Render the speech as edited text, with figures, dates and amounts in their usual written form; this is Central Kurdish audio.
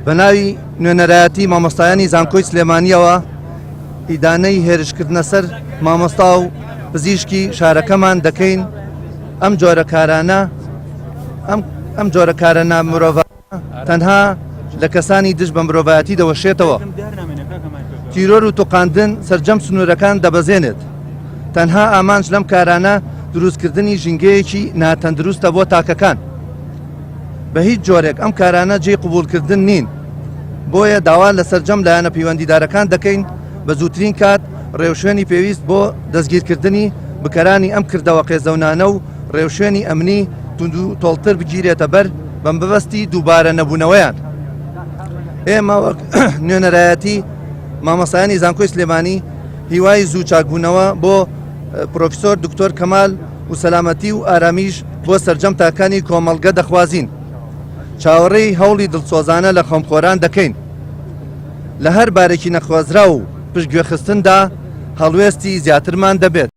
بەناوی نوێنەرایەتی مامۆستایانی زانکۆی سلێمانیەوە ئیدانەی هێرشکردنە سەر مامۆستا و پزیشکی شارەکەمان دەکەین. ئەم جۆرە کارانە ئەم جۆرە کارە مرۆڤ تەنها لە کەسانی دژ بە مرۆڤایەتی دەوەشێتەوە. تیرۆر و توقاندن سەرجەم سنوورەکان دەبەزێنێت. تەنها ئامانج لەم کارانە دروستکردنی ژینگەیەکی ناتەندروستە بۆ تاکەکان. بە هیچ جۆرێک ئەم کارانە جێی قبولکردن نین. بۆیە داوا لە سەرجەم لایەنە پەیوەندیدارەکان دەکەین بە زووترین کات ڕێوشوێنی پێویست بۆ دەستگیرکردنی بکەرانی ئەم کردەوە قێزەونانە و ڕێوشوێنی ئەمنی تونند و تۆڵتر بگیرێتە بەر بەم بەبەستی دووبارە نەبوونەوەیان. ئێمە وەک نوێنەرایەتی مامۆستایانی زانکۆی سلێمانی هیوای زوو چاکبوونەوە بۆ پرۆفیسۆر دکتۆر کەمال و سەلامەتی و ئارامیش بۆ سەرجەم تاکانی کۆمەڵگە دەخوازین. چاوەڕێی هەوڵی دڵسۆزانە لە خۆمخۆران دەکەین. لە هەر بارێکی نەخوازرا و پشتگوێخستندا هەڵوێستی زیاترمان دەبێت.